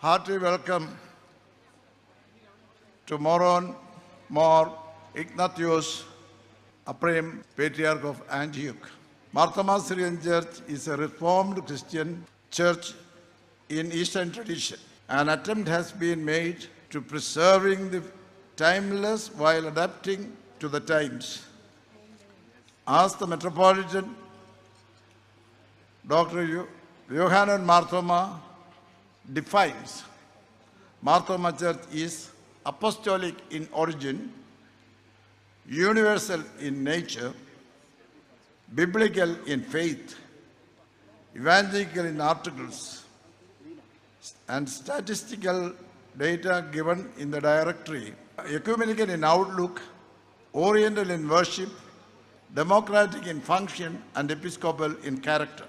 Hearty welcome to Moron Mar Ignatius Ephraim, Patriarch of Antioch. Marthoma Syrian Church is a reformed Christian church in Eastern tradition. An attempt has been made to preserving the timeless while adapting to the times. As the Metropolitan Dr. Yohanan Marthoma defines, Marthoma Church is apostolic in origin, universal in nature, biblical in faith, evangelical in articles, and statistical data given in the directory, ecumenical in outlook, oriental in worship, democratic in function, and episcopal in character.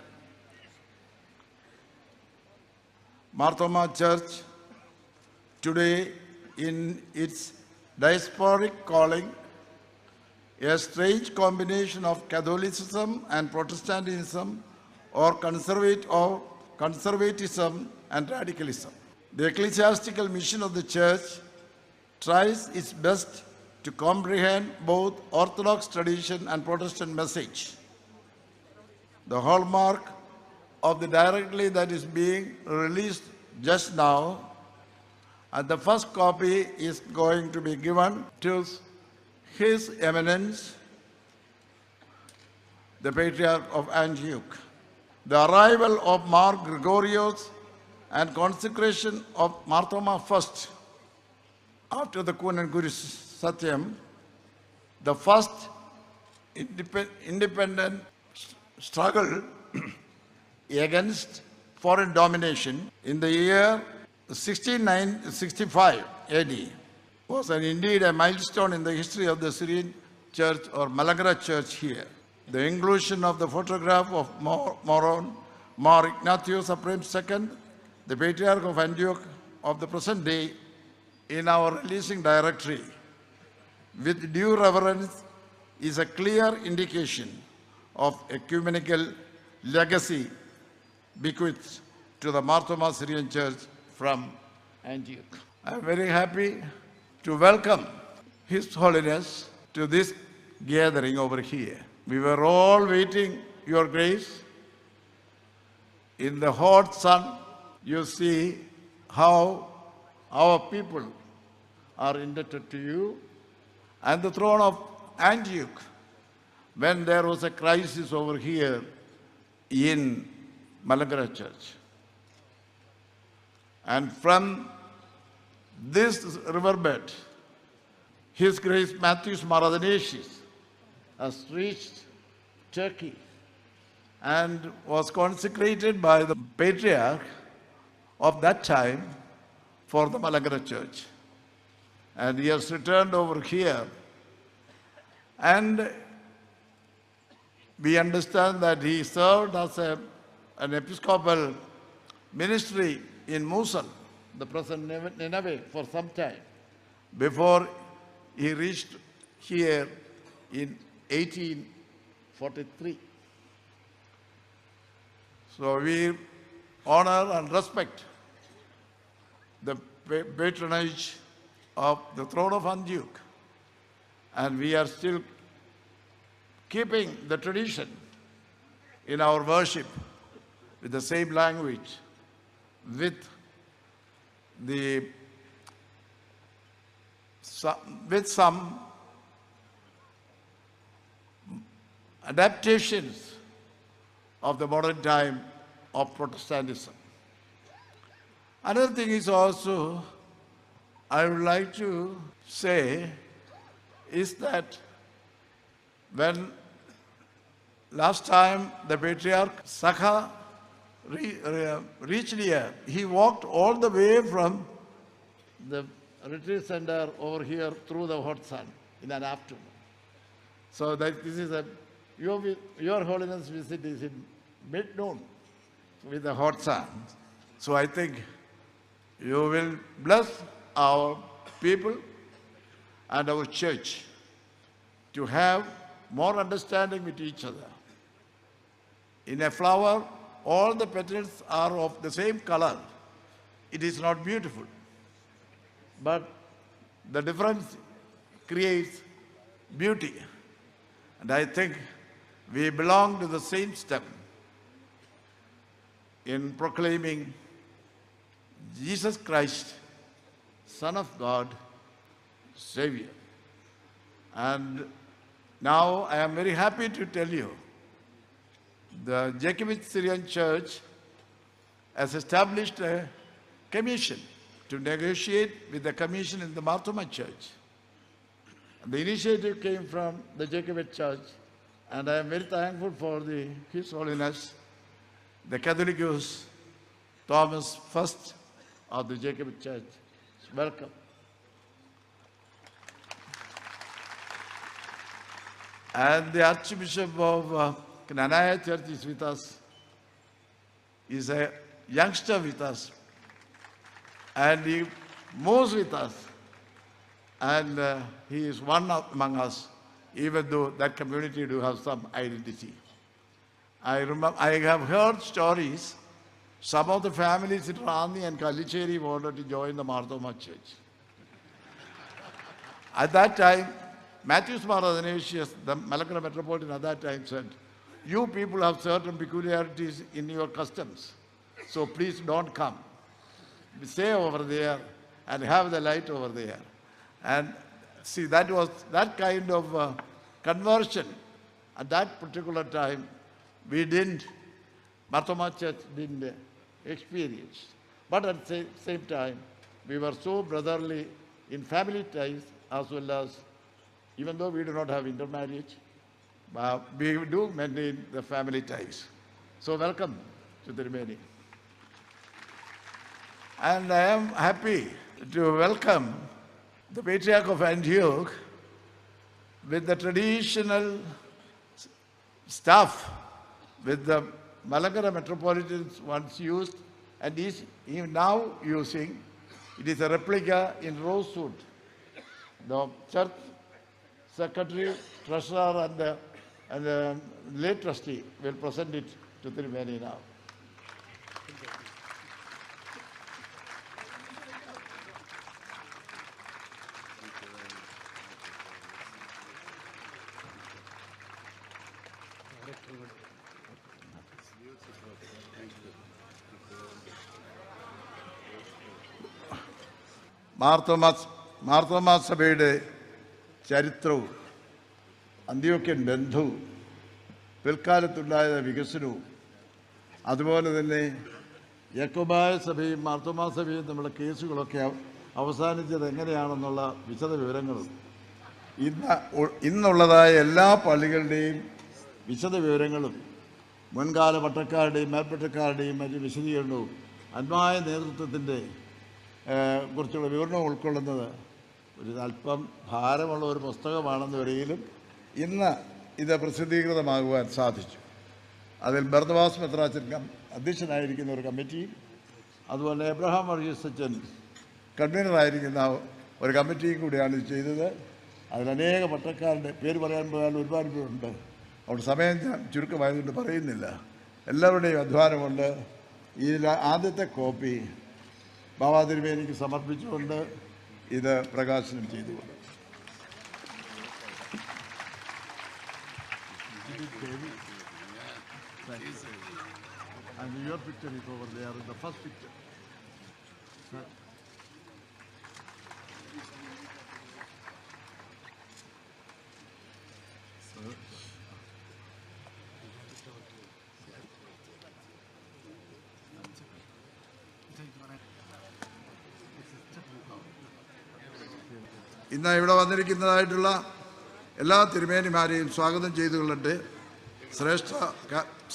Marthoma Church today, in its diasporic calling, a strange combination of Catholicism and Protestantism, or conservatism and radicalism. The ecclesiastical mission of the Church tries its best to comprehend both Orthodox tradition and Protestant message. The hallmark of the directory that is being released just now, and the first copy is going to be given to His Eminence, the Patriarch of Antioch. The arrival of Mar Gregorios and consecration of Marthoma first after the Kun and Guru Satyam, the first independent struggle against foreign domination in the year 1665 AD was indeed a milestone in the history of the Syrian Church or Malagra Church here. The inclusion of the photograph of Mar Ignatius Ephraim II, the Patriarch of Antioch of the present day, in our releasing directory with due reverence is a clear indication of ecumenical legacy bequeathed to the Marthoma Syrian Church from Antioch. I am very happy to welcome His Holiness to this gathering over here. We were all waiting your grace. In the hot sun, you see how our people are indebted to you, and the throne of Antioch, when there was a crisis over here in Malagra Church. And from this riverbed, His Grace Matthews Maradonesius has reached Turkey and was consecrated by the Patriarch of that time for the Malagra Church. And he has returned over here. And we understand that he served as an episcopal ministry in Mosul, the present Nineveh, for some time, before he reached here in 1843. So we honor and respect the patronage of the throne of Antioch, and we are still keeping the tradition in our worship with the same language, with some adaptations of the modern time of Protestantism. Another thing is also, I would like to say, is that when last time the Patriarch Sakha reached here, he walked all the way from the retreat center over here through the hot sun in an afternoon. So that this is a Your Holiness visit is in mid-noon with the hot sun. So I think you will bless our people and our church to have more understanding with each other. In a flower, all the petals are of the same color. It is not beautiful. But the difference creates beauty. And I think we belong to the same stem in proclaiming Jesus Christ, Son of God, Savior. And now I am very happy to tell you the Jacobite Syrian Church has established a commission to negotiate with the commission in the Mar Thoma Church. The initiative came from the Jacobite Church, and I am very thankful for His Holiness, the Catholicos Thomas I of the Jacobite Church. Welcome. And the Archbishop of Knanaya Church is with us. He's a youngster with us. And he moves with us. And he is one among us, even though that community do have some identity. I have heard stories. Some of the families in Rani and Kalicheri wanted to join the Mar Thoma Church. At that time, Matthews Mar Athanasius, the Malakara Metropolitan at that time said, you people have certain peculiarities in your customs, so please don't come. Stay over there and have the light over there. And see, that was that kind of conversion at that particular time Mar Thoma Church didn't experience. But at the same time, we were so brotherly in family ties as well as, even though we do not have intermarriage, we do maintain the family ties. So welcome to Tirumeni. And I am happy to welcome the Patriarch of Antioch with the traditional stuff with the Malakara Metropolitans once used and is now using. It is a replica in rosewood. The church secretary, treasurer and the late trustee will present it to Tirumeni now. Mar Thoma സഭയുടെ ചരിത്രവും അന്ത്യോക്യൻ ബന്ധവും പിൽക്കാലത്തുണ്ടായ വികസനവും അതുപോലെ തന്നെ യാക്കോബായ സഭയും മാർ തോമാ സഭയും തമ്മിലുള്ള കേസുകളൊക്കെ അവസാനിച്ചത് എങ്ങനെയാണെന്നുള്ള വിശദ വിവരങ്ങളും ഇന്നുള്ളതായ എല്ലാ പള്ളികളുടെയും വിശദ വിവരങ്ങളും മുൻകാല പട്ടക്കാരുടെയും മേൽപ്പട്ടക്കാരുടെയും മറ്റ് വിശദീകരണവും അന്മായ നേതൃത്വത്തിൻ്റെ കുറിച്ചുള്ള വിവരണം ഉൾക്കൊള്ളുന്നത് ഒരു അല്പം ഭാരമുള്ള ഒരു പുസ്തകമാണെന്ന് വരികയിലും ഇന്ന് ഇത് പ്രസിദ്ധീകൃതമാകുവാൻ സാധിച്ചു. അതിൽ ബർന്നബാസ് മെത്രാച്ചൻ അധ്യക്ഷനായിരിക്കുന്ന ഒരു കമ്മിറ്റിയും അതുപോലെ എബ്രഹാം വർഗീസ് അച്ഛൻ കൺവീനറായിരിക്കുന്ന ഒരു കമ്മിറ്റിയും കൂടിയാണ് ഇത് ചെയ്തത്. അതിലനേക പട്ടക്കാരുടെ പേര് പറയാൻ പോയാൽ ഒരുപാട് പേരുണ്ട്. അവിടെ സമയം ചുരുക്കമായതുകൊണ്ട് പറയുന്നില്ല. എല്ലാവരുടെയും അധ്വാനമുണ്ട്. ഇതിൽ ആദ്യത്തെ കോപ്പി ബാബാ തിരുമേനിക്ക് സമർപ്പിച്ചുകൊണ്ട് ഇത് പ്രകാശനം ചെയ്തുകൊണ്ട് And your picture is over there in the first picture. ഇന്ന് ഇവിടെ വന്നിരിക്കുന്നതായിട്ടുള്ള എല്ലാ തിരുമേനിമാരെയും സ്വാഗതം ചെയ്തുകൊള്ളട്ടെ.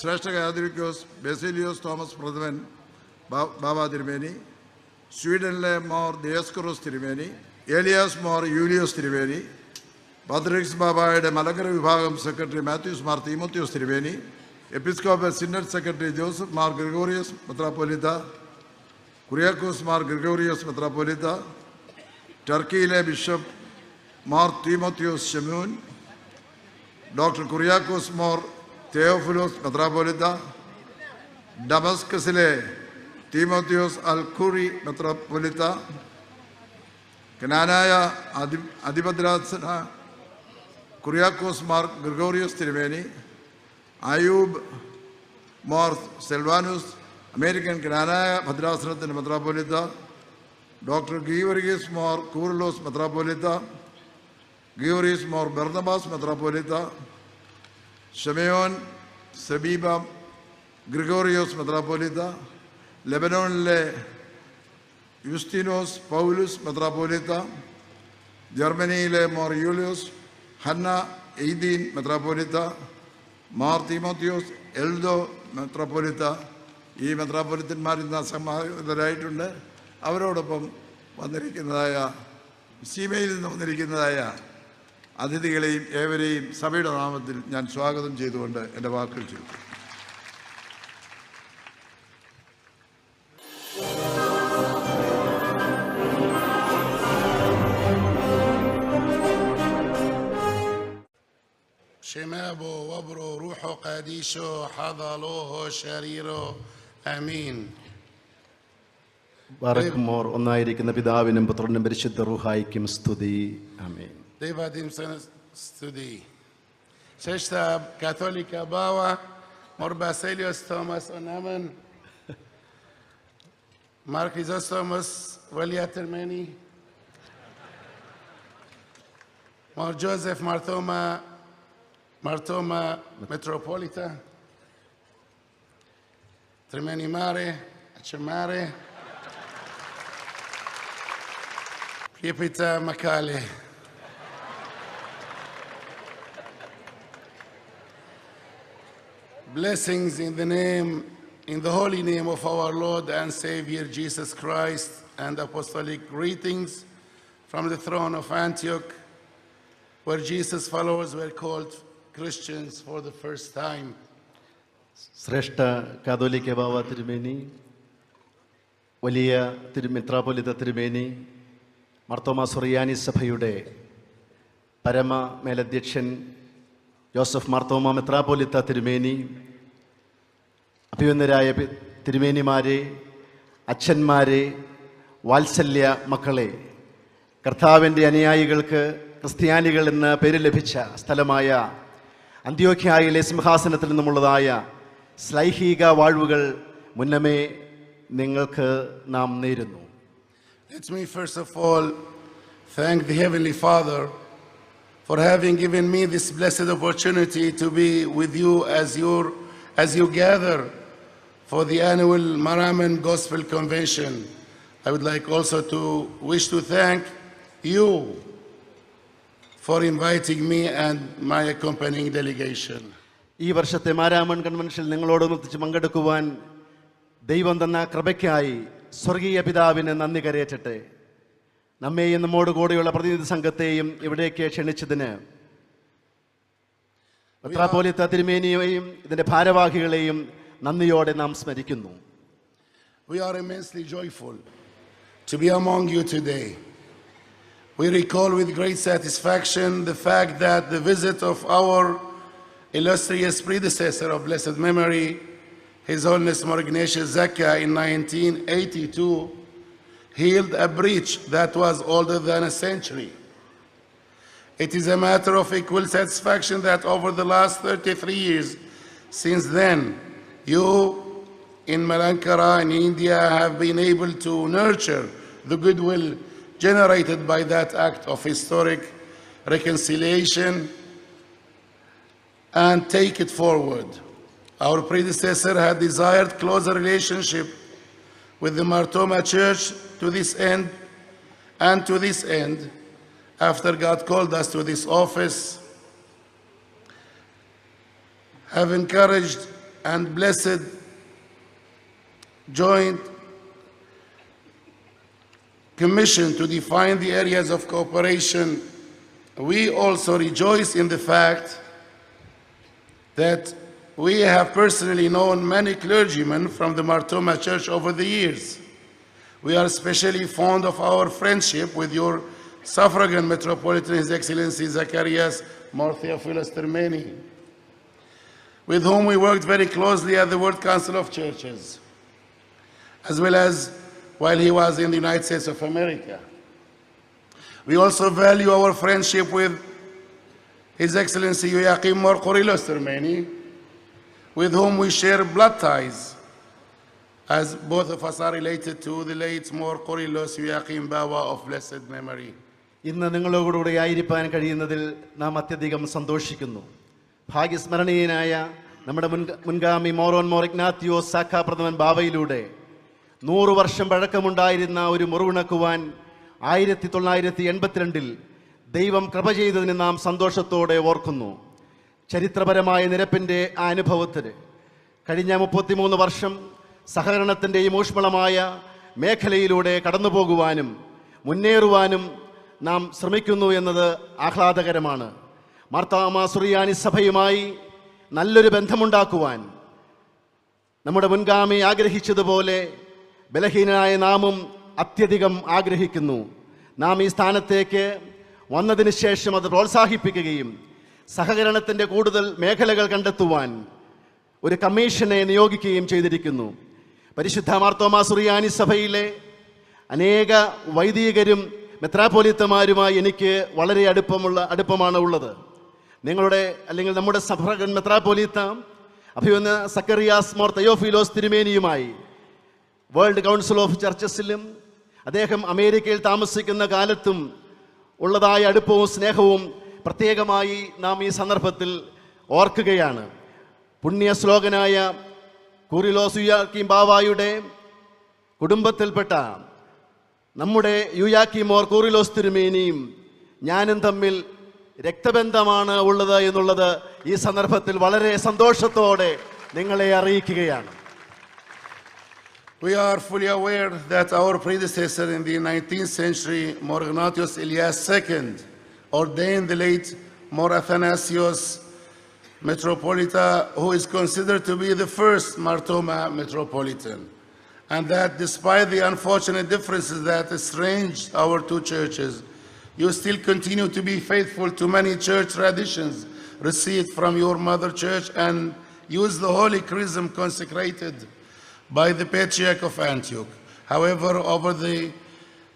ശ്രേഷ്ഠ കാതോലിക്കോസ് ബെസിലിയോസ് തോമസ് പ്രഥമൻ ബാബാ തിരുമേനി, സ്വീഡനിലെ മോർ ദിയോസ്കോറോസ് തിരുമേനി, ഏലിയാസ് മോർ യൂലിയോസ് തിരുമേനി, പാത്രിക്സ് ബാബായുടെ മലങ്കര വിഭാഗം സെക്രട്ടറി മാത്യൂസ് മാർ തീമോത്തിയോസ് തിരുമേനി, episcopal synod secretary Joseph Mar Gregorios മെത്രാപ്പോലീത്ത, കുര്യാക്കോസ് മാർ ഗ്രിഗോറിയോസ് മെത്രാപ്പോലീത്ത, ടർക്കിയിലെ bishop Mar Timotheos Shemoon, doctor Kuriakose Mor Theophilos മെത്രാപ്പോലീത്ത, ഡമസ്കസിലെ തീമോത്തിയോസ് അൽഖൂറി മെത്രാപ്പോലീത്ത, കനാനായ അധിപദ്രാസന കുര്യാക്കോസ് മാർ ഗ്രിഗോറിയോസ് തിരുമേനി, അയൂബ് മോർ സെൽവാനൂസ് അമേരിക്കൻ കനാനായ ഭദ്രാസനത്തിൻ്റെ മെത്രാപ്പോലീത്ത, ഡോക്ടർ ഗീവർഗീസ് മോർ കൂർലോസ് മെത്രാപ്പോലീത്ത, ഗീവർഗീസ് മോർ ബർന്നബാസ് മെത്രാപ്പോലീത്ത, ഷെമയോൻ സബീബ ഗ്രിഗോറിയോസ് മെത്രാപ്പോലീത്ത, ലെബനോണിലെ യുസ്തീനോസ് പൗലുസ് മെത്രാപ്പോലീത്ത, ജർമ്മനിയിലെ മോർ യൂലിയോസ് ഹന്ന എയ്ദീൻ മെത്രാപ്പോലീത്ത, മാർ തീമോത്തിയോസ് എൽദോ മെത്രാപ്പോലീത്ത. ഈ മെത്രാപ്പോലിത്തന്മാർ ഇന്ന് സമാഹിതരായിട്ടുണ്ട്. അവരോടൊപ്പം വന്നിരിക്കുന്നതായ സീമയിൽ നിന്ന് വന്നിരിക്കുന്നതായ അതിഥികളെയും ഏവരെയും സഭയുടെ നാമത്തിൽ ഞാൻ സ്വാഗതം ചെയ്തുകൊണ്ട് എൻ്റെ വാക്കുകൾ ചുരുക്കും. شمابو وبرو روحو قاديشو حضلوه شريرو آمين. ബാറക്കുമോർ ഒന്നായിരിക്കുന്ന പിതാവിനും പുത്രനും പരിശുദ്ധ റൂഹായിക്കും സ്തുതി. ആമേൻ. Devadim studi. Sexta Católica Bawa, Mor Baselios Thomas Onaman, Marquis Thomas Walia Termeni, Mor Joseph Martoma Metropolita, Termeni Mare, Acemare, Piepita Makale. Blessings in the holy name of our Lord and Savior Jesus Christ, and apostolic greetings from the throne of Antioch, where Jesus' followers were called Christians for the first time. ശ്രേഷ്ഠ കാതോലിക്ക ബാവ തിരുമേനി, വലിയ മെത്രാപ്പൊലീത്ത തിരുമേനി, മാർത്തോമാ സുറിയാനി സഭയുടെ പരമ മേലധ്യക്ഷൻ Joseph Marthoma മെത്രാപ്പൊലീത്ത തിരുമേനി, അഭിവന്ദരായ തിരുമേനിമാരെ, അച്ഛന്മാരെ, വാത്സല്യ മക്കളെ, കർത്താവിൻ്റെ അനുയായികൾക്ക് ക്രിസ്ത്യാനികൾ എന്ന പേര് ലഭിച്ച സ്ഥലമായ അന്ത്യോഖ്യയിലെ സിംഹാസനത്തിൽ നിന്നുമുള്ളതായ ശ്ലൈഹിക വാഴ്വുകൾ മുന്നമേ നിങ്ങൾക്ക് നാം നേരുന്നു. Let me first of all thank the Heavenly Father for having given me this blessed opportunity to be with you as you gather for the annual Maraman Gospel Convention. I would like also to wish to thank you for inviting me and my accompanying delegation. ഈ വർഷത്തെ മാരാമൺ കൺവെൻഷനിൽ നിങ്ങളോടൊന്നിച്ച് പങ്കെടുക്കുവാൻ ദൈവം തന്ന കൃപയ്ക്കായി സ്വർഗീയ പിതാവിന് നന്ദി കരയറ്റട്ടെ. നമ്മെയും നമ്മോട് കൂടെയുള്ള പ്രതിനിധി സംഘത്തെയും ഇവിടേക്ക് ക്ഷണിച്ചതിന് മെത്രാപ്പൊലീത്ത തിരുമേനിയെയും ഇതിൻ്റെ ഭാരവാഹികളെയും നന്ദിയോടെ നാം സ്മരിക്കുന്നു. We are immensely joyful to be among you today. We recall with great satisfaction the fact that the visit of our illustrious predecessor of blessed memory, His Holiness More Ignatius Zakka, in 1982, healed a breach that was older than a century. It is a matter of equal satisfaction that over the last 33 years since then, you in Malankara in India have been able to nurture the goodwill generated by that act of historic reconciliation and take it forward. Our predecessor had desired closer relationship with the Martoma Church to this end, and to this end, after God called us to this office, have encouraged and blessed joint commission to define the areas of cooperation we also rejoice in the fact that we have personally known many clergymen from the Mar Thoma Church over the years. We are especially fond of our friendship with your suffragan Metropolitan, His Excellency Zacharias Mar Theophilus Termeni, with whom we worked very closely at the World Council of Churches, as well as while he was in the United States of America. We also value our friendship with His Excellency Joachim Mar Kyrillos Termeni, with whom we share blood ties, as both of us are related to the late Mar Kyrillos Joachim Bawa of blessed memory. ഇന്ന് നിങ്ങളോടുകൂടി ആയിരിക്കാൻ കഴിയുന്നതിൽ നാം അത്യധികം സന്തോഷിക്കുന്നു. ഭാഗ്യസ്മരണീയനായ നമ്മുടെ മുൻഗാമി Moran more Ignatius Zakka പ്രഥമൻ ബാവയിലൂടെ 100 വർഷം പഴക്കമുണ്ടായിരുന്ന ഒരു മുറിവുണക്കുവാൻ 1982 ദൈവം കൃപ ചെയ്തതിന് നാം സന്തോഷത്തോടെ ഓർക്കുന്നു. ചരിത്രപരമായ നിരപ്പിൻ്റെ ആ അനുഭവത്തിന് കഴിഞ്ഞ 33 വർഷം സഹകരണത്തിൻ്റെയും ഊഷ്മളമായ മേഖലയിലൂടെ കടന്നുപോകുവാനും മുന്നേറുവാനും നാം ശ്രമിക്കുന്നു എന്നത് ആഹ്ലാദകരമാണ്. മാർത്തോമാ സുറിയാനി സഭയുമായി നല്ലൊരു ബന്ധമുണ്ടാക്കുവാൻ നമ്മുടെ മുൻഗാമി ആഗ്രഹിച്ചതുപോലെ ബലഹീനനായ നാമും അത്യധികം ആഗ്രഹിക്കുന്നു. നാം ഈ സ്ഥാനത്തേക്ക് വന്നതിന് ശേഷം അത് പ്രോത്സാഹിപ്പിക്കുകയും സഹകരണത്തിൻ്റെ കൂടുതൽ മേഖലകൾ കണ്ടെത്തുവാൻ ഒരു കമ്മീഷനെ നിയോഗിക്കുകയും ചെയ്തിരിക്കുന്നു. പരിശുദ്ധ മാർത്തോമാ സുറിയാനി സഭയിലെ അനേക വൈദികരും മെത്രാപ്പോലീത്തമാരുമായി എനിക്ക് വളരെ അടുപ്പമാണ് ഉള്ളത്. നിങ്ങളുടെ അല്ലെങ്കിൽ നമ്മുടെ സഭകൻ മെത്രാപ്പോലീത്ത അഭിവന്യ സക്കറിയാസ് മോർ തെയോഫിലോസ് തിരുമേനിയുമായി വേൾഡ് കൗൺസിൽ ഓഫ് ചർച്ചസിലും അദ്ദേഹം അമേരിക്കയിൽ താമസിക്കുന്ന കാലത്തും ഉള്ളതായ അടുപ്പവും സ്നേഹവും പ്രത്യേകമായി നാം ഈ സന്ദർഭത്തിൽ ഓർക്കുകയാണ്. പുണ്യ ശ്ലോകനായ കൂറിലോസ് യുയാക്കീം ബാവായുടെ കുടുംബത്തിൽപ്പെട്ട നമ്മുടെ യുയാക്കീം മോർ കൂറിലോസ് തിരുമേനിയും ഞാനും തമ്മിൽ രക്തബന്ധമാണ് ഉള്ളത് എന്നുള്ളത് ഈ സന്ദർഭത്തിൽ വളരെ സന്തോഷത്തോടെ നിങ്ങളെ അറിയിക്കുകയാണ്. We are fully aware that our predecessor in the 19th century, Mor Ignatius Elias II, ordained the late Mor Athanasios Metropolita, who is considered to be the first Mar Thoma Metropolitan, and that despite the unfortunate differences that estranged our two churches, you still continue to be faithful to many church traditions received from your mother church and use the holy chrism consecrated by the Patriarch of Antioch. However, over the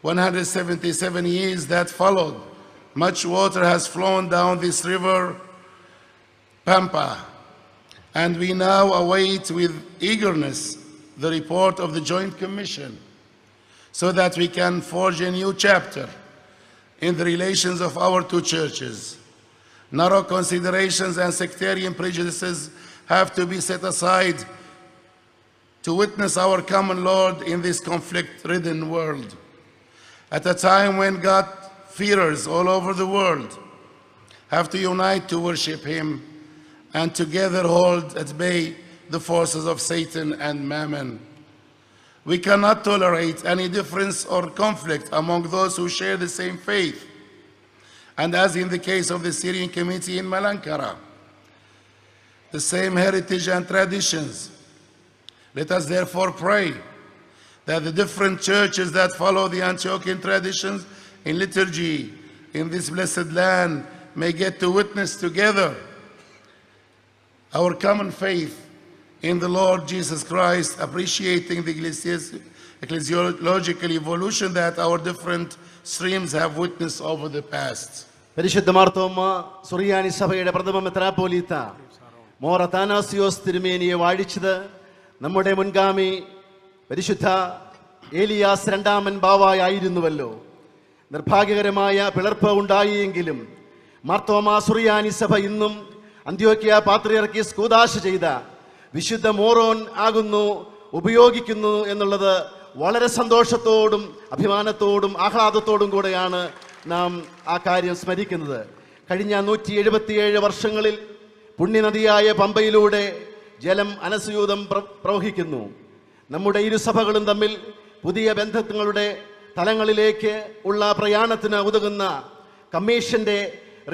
177 years that followed, much water has flown down this river, Pampa, and we now await with eagerness the report of the Joint Commission so that we can forge a new chapter in the relations of our two churches. Narrow considerations and sectarian prejudices have to be set aside to witness our common Lord in this conflict-ridden world. At a time when God-fearers all over the world have to unite to worship Him and together hold at bay the forces of Satan and Mammon. We cannot tolerate any difference or conflict among those who share the same faith. And as in the case of the Syrian community in Malankara, the same heritage and traditions. Let us therefore pray that the different churches that follow the Antiochian traditions in liturgy in this blessed land may get to witness together our common faith in the Lord Jesus Christ, appreciating the ecclesiological evolution that our different streams have witnessed over the past. പരിശുദ്ധ മാർത്തോമ സുറിയാനി സഭയുടെ പ്രഥമ മെത്രാപ്പോലീത്ത more അഥാനാസിയോസ് തിരുമേനിയെ വാഴിച്ചത് നമ്മുടെ മുൻഗാമി പരിശുദ്ധ ഏലിയാസ് രണ്ടാമൻ ബാവായായിരുന്നുവല്ലോ. നിർഭാഗ്യകരമായ പിളർപ്പ് ഉണ്ടായെങ്കിലും മാർത്തോമ സുറിയാനി സഭ ഇന്നും അന്ത്യോക്യ പാത്രിയർക്കീസ് കൂദാശ ചെയ്ത വിശുദ്ധ മോറോൻ ആകുന്നു ഉപയോഗിക്കുന്നു എന്നുള്ളത് വളരെ സന്തോഷത്തോടും അഭിമാനത്തോടും ആഹ്ലാദത്തോടും കൂടെയാണ് നാം ആ കാര്യം സ്മരിക്കുന്നത്. കഴിഞ്ഞ 177 വർഷങ്ങളിൽ പുണ്യനദിയായ പമ്പയിലൂടെ ജലം അനസ്യൂതം പ്രവഹിക്കുന്നു. നമ്മുടെ ഇരുസഭകളും തമ്മിൽ പുതിയ ബന്ധങ്ങളുടെ തലങ്ങളിലേക്ക് ഉള്ള പ്രയാണത്തിന് ഉതകുന്ന കമ്മീഷന്റെ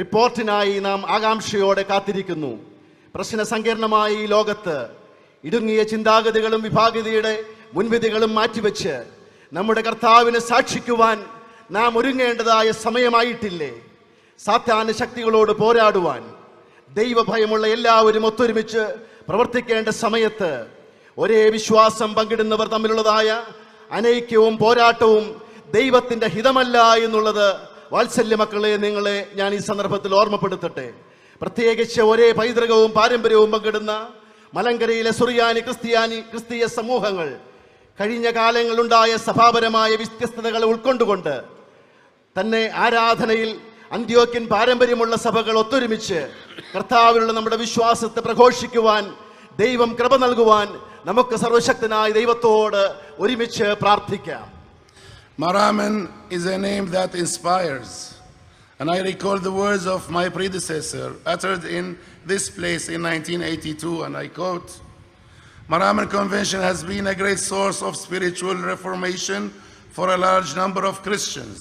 റിപ്പോർട്ടിനായി നാം ആകാംക്ഷയോടെ കാത്തിരിക്കുന്നു. പ്രശ്ന സങ്കീർണമായ ഈ ലോകത്ത് ഇടുങ്ങിയ ചിന്താഗതികളും വിഭാഗീയതയുടെ മുൻവിധികളും മാറ്റിവെച്ച് നമ്മുടെ കർത്താവിനെ സാക്ഷിക്കുവാൻ നാം ഒരുങ്ങേണ്ടതായ സമയമായിട്ടില്ലേ? സാത്താന്യ ശക്തികളോട് പോരാടുവാൻ ദൈവഭയമുള്ള എല്ലാവരും ഒത്തൊരുമിച്ച് പ്രവർത്തിക്കേണ്ട സമയത്ത് ഒരേ വിശ്വാസം പങ്കിടുന്നവർ തമ്മിലുള്ളതായ അനൈക്യവും പോരാട്ടവും ദൈവത്തിൻ്റെ ഹിതമല്ല എന്നുള്ളത് വാത്സല്യ മക്കളെ നിങ്ങളെ ഞാൻ ഈ സന്ദർഭത്തിൽ ഓർമ്മപ്പെടുത്തട്ടെ. പ്രത്യേകിച്ച് ഒരേ പൈതൃകവും പാരമ്പര്യവും പങ്കിടുന്ന മലങ്കരയിലെ സുറിയാനി ക്രിസ്തീയ സമൂഹങ്ങൾ കഴിഞ്ഞ കാലങ്ങളുണ്ടായ സഭാപരമായ വ്യത്യസ്തതകളെ ഉൾക്കൊണ്ടുകൊണ്ട് തന്നെ ആരാധനയിൽ അന്ത്യോക്യൻ പാരമ്പര്യമുള്ള സഭകൾ ഒത്തൊരുമിച്ച് കർത്താവിലുള്ള നമ്മുടെ വിശ്വാസത്തെ പ്രഘോഷിക്കുവാൻ ദൈവം കൃപ നൽകുവാൻ നമുക്ക് സർവശക്തനായ ദൈവത്തോട് ഒരുമിച്ച് പ്രാർത്ഥിക്കാം. Maramen is a name that inspires. And I recall the words of my predecessor uttered in this place in 1982, and I quote, "Maramen Convention has been a great source of spiritual reformation for a large number of Christians.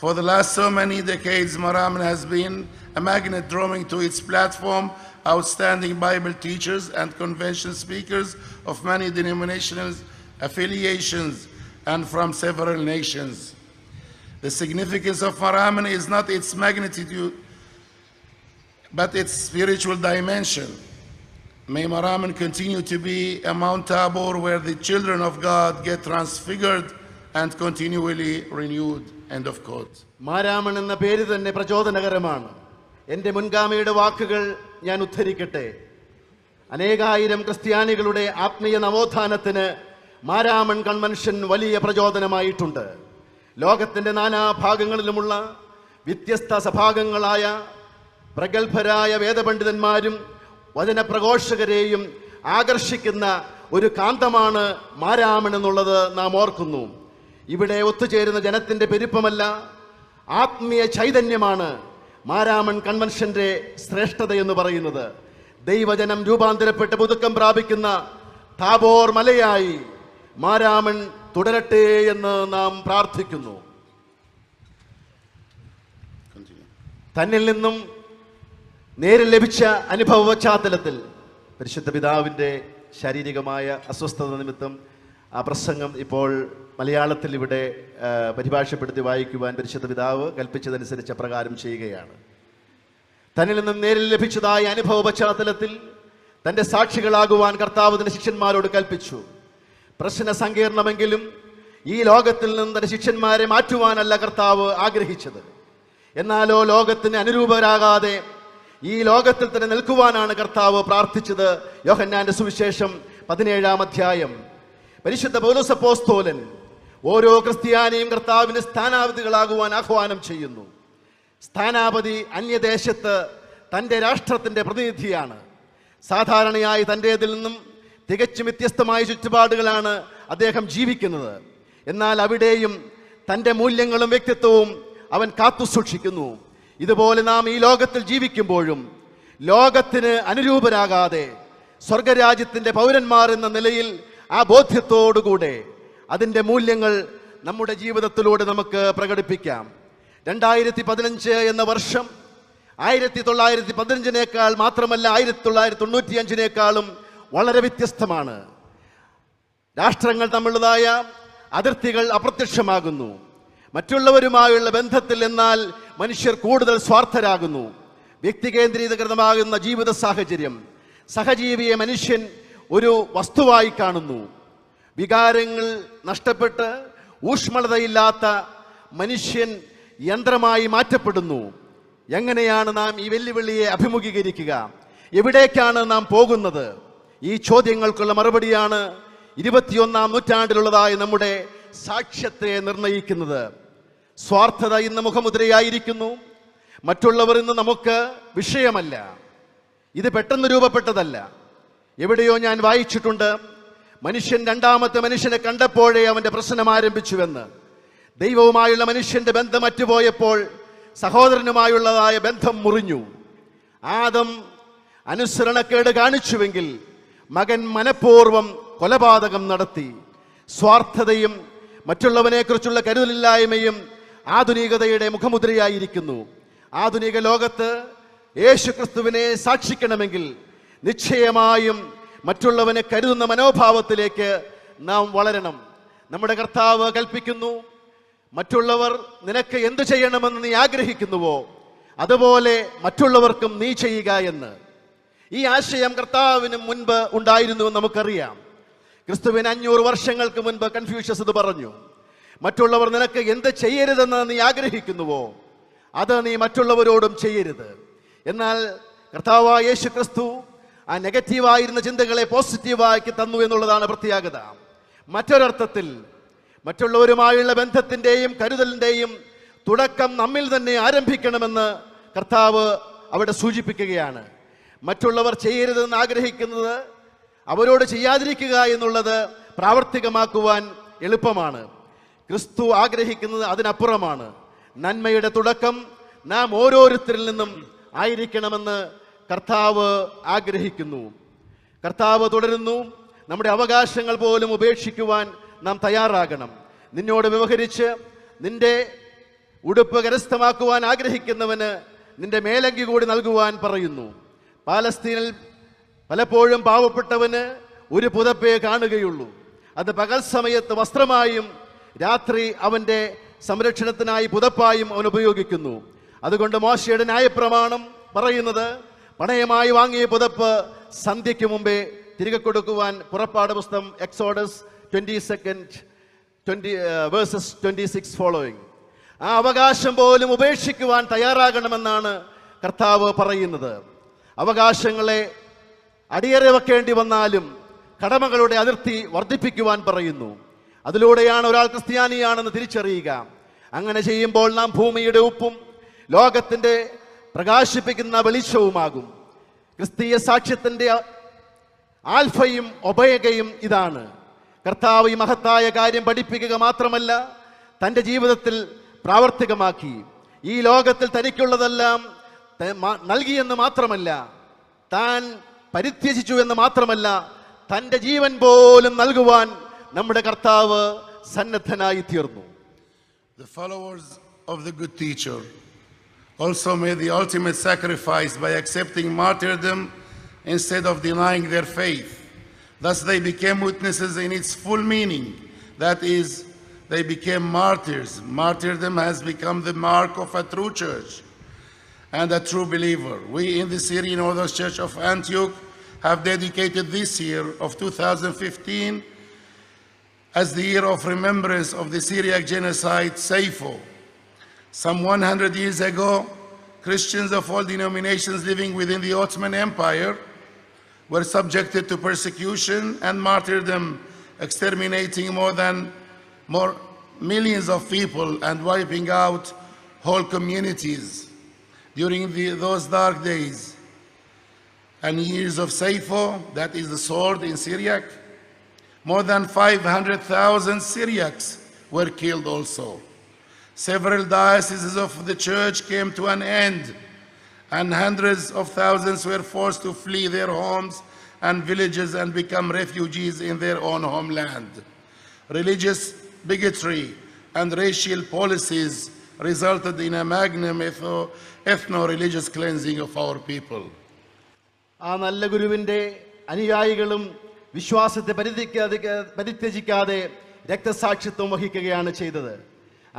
For the last so many decades, Maramen has been a magnet drawing to its platform outstanding Bible teachers and convention speakers of many denominational affiliations and from several nations. The significance of Maramen is not its magnitude, but its spiritual dimension. May Maramen continue to be a Mount Tabor where the children of God get transfigured and continually renewed." End of quote. Maramon എന്ന പേര് തന്നെ പ്രചോദനകരമാണ്. എൻ്റെ മുൻഗാമിയുടെ വാക്കുകൾ ഞാൻ ഉദ്ധരിക്കട്ടെ. അനേകായിരം ക്രിസ്ത്യാനികളുടെ ആത്മീയ നവോത്ഥാനത്തിന് Maramon convention വലിയ പ്രചോദനമായിട്ടുണ്ട്. ലോകത്തിൻ്റെ നാനാഭാഗങ്ങളിലുമുള്ള വ്യത്യസ്ത സഭാംഗങ്ങളായ പ്രഗത്ഭരായ വേദപണ്ഡിതന്മാരും വചനപ്രഘോഷകരെയും ആകർഷിക്കുന്ന ഒരു കാന്തമാണ് മാരാമൺ എന്നുള്ളത് നാം ഓർക്കുന്നു. ഇവിടെ ഒത്തുചേരുന്ന ജനത്തിൻ്റെ പെരുപ്പമല്ല, ആത്മീയ ചൈതന്യമാണ് മാരാമൺ കൺവെൻഷന്റെ ശ്രേഷ്ഠത എന്ന് പറയുന്നത്. ദൈവജനം രൂപാന്തരപ്പെട്ട് പുതുക്കം പ്രാപിക്കുന്ന താബോർ മലയായി മാരാമൺ തുടരട്ടെ എന്ന് നാം പ്രാർത്ഥിക്കുന്നു. തന്നിൽ നിന്നും നേരിൽ ലഭിച്ച അനുഭവ പശ്ചാത്തലത്തിൽ പരിശുദ്ധ പിതാവിൻ്റെ ശാരീരികമായ അസ്വസ്ഥത നിമിത്തം ആ പ്രസംഗം ഇപ്പോൾ മലയാളത്തിൽ ഇവിടെ പരിഭാഷപ്പെടുത്തി വായിക്കുവാൻ പരിശുദ്ധ പിതാവ് കൽപ്പിച്ചതനുസരിച്ച് അപ്രകാരം ചെയ്യുകയാണ്. തന്നിൽ നിന്നും നേരിൽ ലഭിച്ചതായ അനുഭവ പശ്ചാത്തലത്തിൽ തൻ്റെ സാക്ഷികളാകുവാൻ കർത്താവ് തൻ്റെ ശിഷ്യന്മാരോട് കൽപ്പിച്ചു. പ്രശ്ന സങ്കീർണമെങ്കിലും ഈ ലോകത്തിൽ നിന്ന് തൻ്റെ ശിഷ്യന്മാരെ മാറ്റുവാനല്ല കർത്താവ് ആഗ്രഹിച്ചത്. എന്നാലോ ലോകത്തിന് അനുരൂപരാകാതെ ഈ ലോകത്തിൽ തന്നെ നിൽക്കുവാനാണ് കർത്താവ് പ്രാർത്ഥിച്ചത്. യോഹന്നാന്റെ സുവിശേഷം 17-ാം അധ്യായം. പരിശുദ്ധ പൗലോസ് അപ്പോസ്തലൻ ഓരോ ക്രിസ്ത്യാനിയും കർത്താവിന് സ്ഥാനാപതികളാകുവാൻ ആഹ്വാനം ചെയ്യുന്നു. സ്ഥാനാപതി അന്യദേശത്ത് തൻ്റെ രാഷ്ട്രത്തിൻ്റെ പ്രതിനിധിയാണ്. സാധാരണയായി തൻ്റേതിൽ നിന്നും തികച്ചും വ്യത്യസ്തമായ ചുറ്റുപാടുകളാണ് അദ്ദേഹം ജീവിക്കുന്നത്. എന്നാൽ അവിടെയും തൻ്റെ മൂല്യങ്ങളും വ്യക്തിത്വവും അവൻ കാത്തു സൂക്ഷിക്കുന്നു. ഇതുപോലെ നാം ഈ ലോകത്തിൽ ജീവിക്കുമ്പോഴും ലോകത്തിന് അനുരൂപരാകാതെ സ്വർഗരാജ്യത്തിൻ്റെ പൗരന്മാർ എന്ന നിലയിൽ ആ ബോധ്യത്തോടുകൂടെ അതിൻ്റെ മൂല്യങ്ങൾ നമ്മുടെ ജീവിതത്തിലൂടെ നമുക്ക് പ്രകടിപ്പിക്കാം. 2015 എന്ന വർഷം 1915 മാത്രമല്ല 1995 വളരെ വ്യത്യസ്തമാണ്. രാഷ്ട്രങ്ങൾ തമ്മിലുള്ളതായ അതിർത്തികൾ അപ്രത്യക്ഷമാകുന്നു. മറ്റുള്ളവരുമായുള്ള ബന്ധത്തിൽ എന്നാൽ മനുഷ്യർ കൂടുതൽ സ്വാർത്ഥരാകുന്നു. വ്യക്തികേന്ദ്രീകൃതമാകുന്ന ജീവിത സാഹചര്യം സഹജീവിയെ മനുഷ്യൻ ഒരു വസ്തുവായി കാണുന്നു. വികാരങ്ങൾ നഷ്ടപ്പെട്ട് ഊഷ്മളതയില്ലാത്ത മനുഷ്യൻ യന്ത്രമായി മാറ്റപ്പെടുന്നു. എങ്ങനെയാണ് നാം ഈ വെല്ലുവിളിയെ അഭിമുഖീകരിക്കുക? എവിടേക്കാണ് നാം പോകുന്നത്? ഈ ചോദ്യങ്ങൾക്കുള്ള മറുപടിയാണ് 21-ാം നൂറ്റാണ്ടിലുള്ളതായ നമ്മുടെ സാക്ഷ്യത്തെ നിർണയിക്കുന്നത്. സ്വാർത്ഥത ഇന്ന് മുഖമുദ്രയായിരിക്കുന്നു. മറ്റുള്ളവർ ഇന്ന് നമുക്ക് വിഷയമല്ല. ഇത് പെട്ടെന്ന് രൂപപ്പെട്ടതല്ല. എവിടെയോ ഞാൻ വായിച്ചിട്ടുണ്ട്, മനുഷ്യൻ രണ്ടാമത്തെ മനുഷ്യനെ കണ്ടപ്പോഴേ അവൻ്റെ പ്രശ്നം ആരംഭിച്ചുവെന്ന്. ദൈവവുമായുള്ള മനുഷ്യന്റെ ബന്ധം അറ്റുപോയപ്പോൾ സഹോദരനുമായുള്ളതായ ബന്ധം മുറിഞ്ഞു. ആദം അനുസരണക്കേട് കാണിച്ചുവെങ്കിൽ മകൻ മനഃപൂർവ്വം കൊലപാതകം നടത്തി. സ്വാർത്ഥതയും മറ്റുള്ളവനെക്കുറിച്ചുള്ള കരുതലില്ലായ്മയും ആധുനികതയുടെ മുഖമുദ്രയായിരിക്കുന്നു. ആധുനിക ലോകത്ത് യേശുക്രിസ്തുവിനെ സാക്ഷിക്കണമെങ്കിൽ നിശ്ചയമായും മറ്റുള്ളവനെ കരുതുന്ന മനോഭാവത്തിലേക്ക് നാം വളരണം. നമ്മുടെ കർത്താവ് കൽപ്പിക്കുന്നു, മറ്റുള്ളവർ നിനക്ക് എന്തു ചെയ്യണമെന്ന് നീ ആഗ്രഹിക്കുന്നുവോ അതുപോലെ മറ്റുള്ളവർക്കും നീ ചെയ്യുക എന്ന്. ഈ ആശയം കർത്താവിന് മുൻപ് ഉണ്ടായിരുന്നുവെന്ന് നമുക്കറിയാം. ക്രിസ്തുവിന് 500 വർഷങ്ങൾക്ക് മുൻപ് കൺഫ്യൂഷ്യസ് ഇത് പറഞ്ഞു. മറ്റുള്ളവർ നിനക്ക് എന്ത് ചെയ്യരുതെന്ന് നീ ആഗ്രഹിക്കുന്നുവോ അത് നീ മറ്റുള്ളവരോടും ചെയ്യരുത്. എന്നാൽ കർത്താവായ യേശു ക്രിസ്തു ആ നെഗറ്റീവായിരുന്ന ചിന്തകളെ പോസിറ്റീവാക്കി തന്നു എന്നുള്ളതാണ് പ്രത്യേകത. മറ്റൊരർത്ഥത്തിൽ മറ്റുള്ളവരുമായുള്ള ബന്ധത്തിൻ്റെയും കരുതലിൻ്റെയും തുടക്കം നമ്മിൽ തന്നെ ആരംഭിക്കണമെന്ന് കർത്താവ് അവിടെ സൂചിപ്പിക്കുകയാണ്. മറ്റുള്ളവർ ചെയ്യരുതെന്ന് ആഗ്രഹിക്കുന്നത് അവരോട് ചെയ്യാതിരിക്കുക എന്നുള്ളത് പ്രാവർത്തികമാക്കുവാൻ എളുപ്പമാണ്. ക്രിസ്തു ആഗ്രഹിക്കുന്നത് അതിനപ്പുറമാണ്. നന്മയുടെ തുടക്കം നാം ഓരോരുത്തരിൽ നിന്നും ആയിരിക്കണമെന്ന് കർത്താവ് ആഗ്രഹിക്കുന്നു. കർത്താവ് തുടരുന്നു, നമ്മുടെ അവകാശങ്ങൾ പോലും ഉപേക്ഷിക്കുവാൻ നാം തയ്യാറാകണം. നിന്നോട് വ്യവഹരിച്ച് നിന്റെ ഉടുപ്പ് കരസ്ഥമാക്കുവാൻ ആഗ്രഹിക്കുന്നവന് നിന്റെ മേലങ്കി കൂടി നൽകുവാൻ പറയുന്നു. പാലസ്തീനിൽ പലപ്പോഴും പാവപ്പെട്ടവന് ഒരു പുതപ്പേ കാണുകയുള്ളൂ. അത് പകൽ സമയത്ത് വസ്ത്രമായും രാത്രി അവൻ്റെ സംരക്ഷണത്തിനായി പുതപ്പായും അവൻ ഉപയോഗിക്കുന്നു. അതുകൊണ്ട് മോശയുടെ ന്യായപ്രമാണം പറയുന്നത് പണയമായി വാങ്ങിയ പുതപ്പ് സന്ധ്യയ്ക്ക് മുമ്പേ തിരികെ കൊടുക്കുവാൻ. പുറപ്പാട് പുസ്തകം എക്സോഡസ് 22:26 ഫോളോയിങ്. ആ അവകാശം പോലും ഉപേക്ഷിക്കുവാൻ തയ്യാറാകണമെന്നാണ് കർത്താവ് പറയുന്നത്. അവകാശങ്ങളെ അടിയറ വെക്കേണ്ടി വന്നാലും കടമകളുടെ അതിർത്തി വർദ്ധിപ്പിക്കുവാൻ പറയുന്നു. അതിലൂടെയാണ് ഒരാൾ ക്രിസ്ത്യാനിയാണെന്ന് തിരിച്ചറിയുക. അങ്ങനെ ചെയ്യുമ്പോൾ നാം ഭൂമിയുടെ ഉപ്പും ലോകത്തിൻ്റെ പ്രകാശിപ്പിക്കുന്ന വെളിച്ചവുമാകും. ക്രിസ്തീയ സാക്ഷ്യത്തിൻ്റെ ആൽഫയും ഒബേഗയും ഇതാണ്. കർത്താവ് ഈ മഹത്തായ കാര്യം പഠിപ്പിക്കുക മാത്രമല്ല, തൻ്റെ ജീവിതത്തിൽ പ്രാവർത്തികമാക്കി. ഈ ലോകത്തിൽ തനിക്കുള്ളതെല്ലാം നൽകിയെന്ന് മാത്രമല്ല, താൻ പരിത്യജിച്ചു എന്ന് മാത്രമല്ല, തൻ്റെ ജീവൻ പോലും നൽകുവാൻ നമ്മുടെ കർത്താവ് സന്നദ്ധനായി തീർന്നു. The followers of the good teacher also made the ultimate sacrifice by accepting martyrdom instead of denying their faith. Thus they became witnesses in its full meaning. That is, they became martyrs. Martyrdom has become the mark of a true church and a true believer. We in the Syrian Orthodox Church of Antioch have dedicated this year of 2015 as the year of remembrance of the Syriac genocide, Saifo. Some 100 years ago, Christians of all denominations living within the Ottoman Empire were subjected to persecution and martyrdom, exterminating more millions of people and wiping out whole communities. During those dark days and years of Saifo, that is the sword in Syriac, more than 500,000 Syriacs were killed also. Several dioceses of the church came to an end, and hundreds of thousands were forced to flee their homes and villages and become refugees in their own homeland. Religious bigotry and racial policies resulted in a magnum ethno-religious cleansing of our people. ആ നല്ല ഗുരുവിൻ്റെ അനുയായികളും വിശ്വാസത്തെ പരിത്യജിക്കാതെ രക്തസാക്ഷിത്വം വഹിക്കുകയാണ് ചെയ്തത്.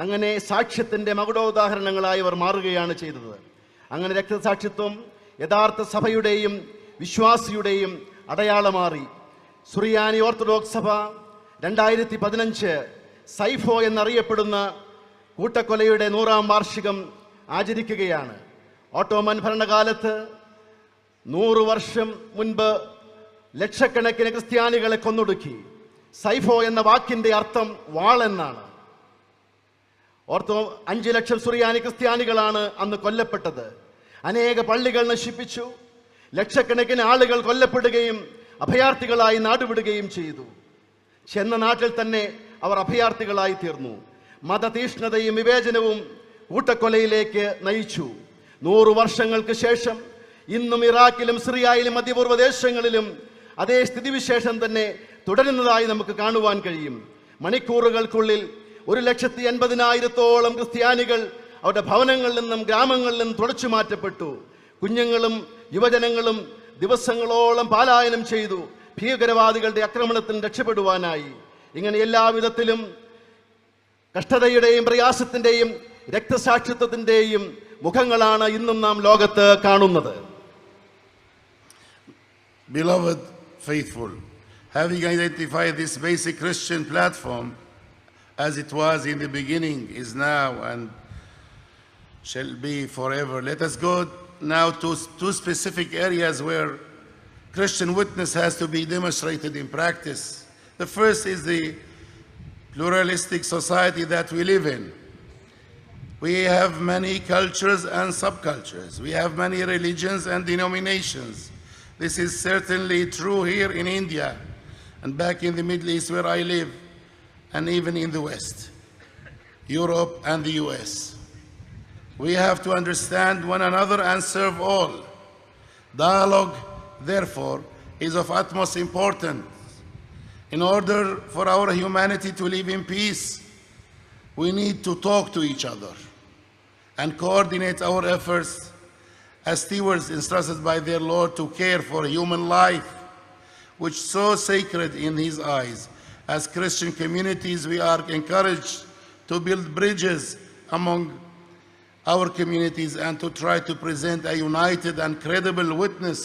അങ്ങനെ സാക്ഷ്യത്തിൻ്റെ മകുടോദാഹരണങ്ങളായി അവർ മാറുകയാണ് ചെയ്തത്. അങ്ങനെ രക്തസാക്ഷിത്വം യഥാർത്ഥ സഭയുടെയും വിശ്വാസിയുടെയും അടയാളമാറി. സുറിയാനി ഓർത്തഡോക്സ് സഭ 2015 സൈഫോ എന്നറിയപ്പെടുന്ന കൂട്ടക്കൊലയുടെ 100ാം വാർഷികം ആചരിക്കുകയാണ്. ഓട്ടോമൻ ഭരണകാലത്ത് 100 വർഷം മുൻപ് ലക്ഷക്കണക്കിന് ക്രിസ്ത്യാനികളെ കൊന്നൊടുക്കി. സൈഫോ എന്ന വാക്കിൻ്റെ അർത്ഥം വാൾ എന്നാണ്. 5 ലക്ഷം സുറിയാനി ക്രിസ്ത്യാനികളാണ് അന്ന് കൊല്ലപ്പെട്ടത്. അനേക പള്ളികൾ നശിപ്പിച്ചു. ലക്ഷക്കണക്കിന് ആളുകൾ കൊല്ലപ്പെടുകയും അഭയാർത്ഥികളായി നാടുവിടുകയും ചെയ്തു. ചെന്ന നാട്ടിൽ തന്നെ അവർ അഭയാർത്ഥികളായി തീർന്നു. മതതീഷ്ണതയും വിവേചനവും കൂട്ടക്കൊലയിലേക്ക് നയിച്ചു. 100 വർഷങ്ങൾക്ക് ശേഷം ഇന്നും ഇറാഖിലും സിറിയയിലും മധ്യപൂർവ്വ ദേശങ്ങളിലും അതേ സ്ഥിതിവിശേഷം തന്നെ തുടരുന്നതായി നമുക്ക് കാണുവാൻ കഴിയും. മണിക്കൂറുകൾക്കുള്ളിൽ 1,80,000-ഓളം ക്രിസ്ത്യാനികൾ അവരുടെ ഭവനങ്ങളിൽ നിന്നും ഗ്രാമങ്ങളിൽ നിന്നും തുടച്ചു മാറ്റപ്പെട്ടു. കുഞ്ഞുങ്ങളും യുവജനങ്ങളും ദിവസങ്ങളോളം പലായനം ചെയ്തു ഭീകരവാദികളുടെ ആക്രമണത്തിൽ രക്ഷപ്പെടുവാനായി. ഇങ്ങനെ എല്ലാവിധത്തിലും കഷ്ടതയുടെയും പ്രയാസത്തിൻ്റെയും രക്തസാക്ഷിത്വത്തിൻ്റെയും മുഖങ്ങളാണ് ഇന്നും നാം ലോകത്ത് കാണുന്നത്. Beloved faithful, having identified this basic Christian platform as it was in the beginning, is now, and shall be forever, let us go now to two specific areas where Christian witness has to be demonstrated in practice. The first is the pluralistic society that we live in. We have many cultures and subcultures. We have many religions and denominations. This is certainly true here in India and back in the Middle East where I live, and even in the West, Europe and the US. We have to understand one another and serve all. Dialogue, therefore, is of utmost importance. In order for our humanity to live in peace, we need to talk to each other and coordinate our efforts as stewards entrusted by their Lord to care for human life, which is so sacred in His eyes. As Christian communities, we are encouraged to build bridges among our communities and to try to present a united and credible witness